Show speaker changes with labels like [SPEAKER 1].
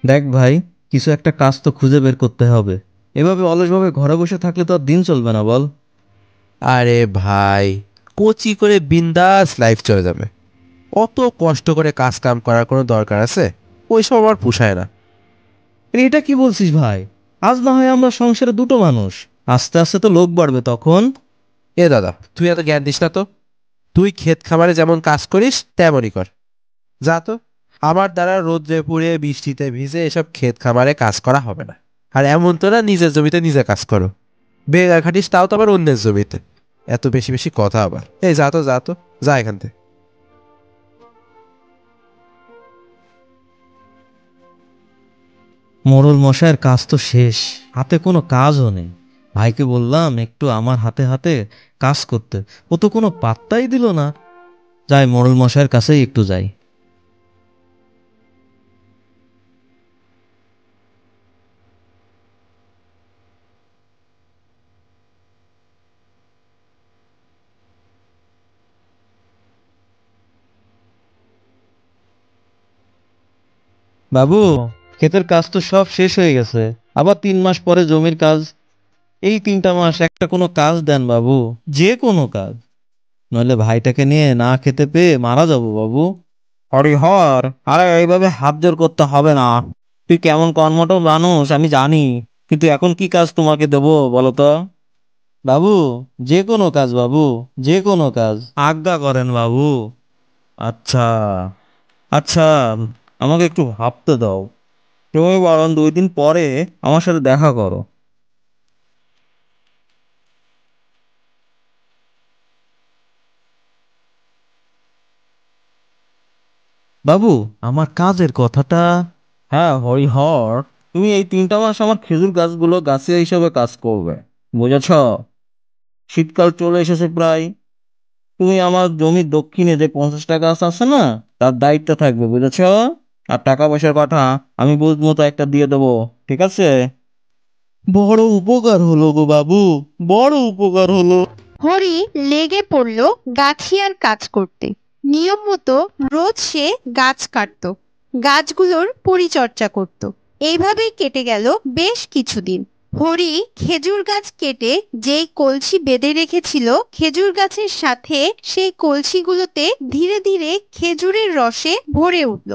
[SPEAKER 1] দেখ ভাই, কিছু একটা কাজ তো খুঁজে বের করতে হবে। এভাবে অলসভাবে ঘরে বসে থাকলে তো আর দিন চলবে না, বল।
[SPEAKER 2] আরে ভাই, কোচি করে বিন্দাস লাইফ চলে যাবে। অত কষ্ট করে কাজ কাম করার কোনো দরকার আছে? ওইসব আমার পোষায় না।
[SPEAKER 1] এটা কি বলছিস ভাই? আজ না হয় আমরা সংসারে দুটো মানুষ, আস্তে আস্তে তো লোক বাড়বে তখন।
[SPEAKER 2] এ দাদা, তুই এত জ্ঞান দিস না তো। তুই ক্ষেত খামারে যেমন কাজ করিস তেমনই কর। যা তো। আমার দ্বারা রোদ্রে পুড়ে বৃষ্টিতে ভিজে এসব ক্ষেত খামারে কাজ করা হবে না। আর এমন তো না নিজের জমিতে নিজে কাজ করো। বেগা খাটিস, তাও তো আবার অন্যের জমিতে। এত বেশি বেশি কথা আবার। এই যা তো, যা তো, যা এখান থেকে।
[SPEAKER 1] মোড়ল মশাইয়ের কাজ তো শেষ, হাতে কোনো কাজও নেই। ভাইকে বললাম একটু আমার হাতে হাতে কাজ করতে, ও তো কোনো পাত্তাই দিল না। যাই, মোড়ল মশাইয়ের কাছেই একটু যাই। বাবু, ক্ষেতের কাজ তো সব শেষ হয়ে গেছে, আবার 3 মাস পরে জমির কাজ। এই 3টা মাস একটা কোনো কাজ দেন বাবু, যে কোনো কাজ, নইলে ভাইটাকে নিয়ে না খেতে পেয়ে মারা যাবো বাবু। হরিহর, আরে এইভাবে হাত জোর করতে হবে না। তুই কেমন কর্মঠ মানুষ আমি জানি, কিন্তু এখন কি কাজ তোমাকে দেবো বলো তো? বাবু, যে কোনো কাজ বাবু, যে কোনো কাজ আজ্ঞা করেন বাবু। আচ্ছা, আচ্ছা, আমাকে একটু ভাবতে দাও। তুমি বরং 2 দিন পরে আমার সাথে দেখা করো। বাবু, আমার কাজের কথাটা। হ্যাঁ হরিহর, তুমি এই 3টা মাস আমার খেজুর গাছগুলো গাছে হিসাবে কাজ করবে, বুঝেছ? শীতকাল চলে এসেছে প্রায়। তুমি আমার জমির দক্ষিণে যে 50টা গাছ আছে না, তার দায়িত্ব থাকবে, বুঝেছ? আর টাকা পয়সার কথা আমি বুঝ মতো একটা দিয়ে দেবো, ঠিক আছে? বড় উপকার হলো গো বাবু, বড় উপকার হলো।
[SPEAKER 3] হরি লেগে পড়ল গাছিয়ার কাজ করতে। নিয়ম মতো রোজ সে গাছ কাটতো, গাছগুলোর পরিচর্যা করত। এইভাবেই কেটে গেল বেশ কিছুদিন। হরি খেজুর গাছ কেটে যেই কলসি বেঁধে রেখেছিল, খেজুর গাছের সাথে সেই কলসিগুলোতে ধীরে ধীরে খেজুরের রসে ভরে উঠল।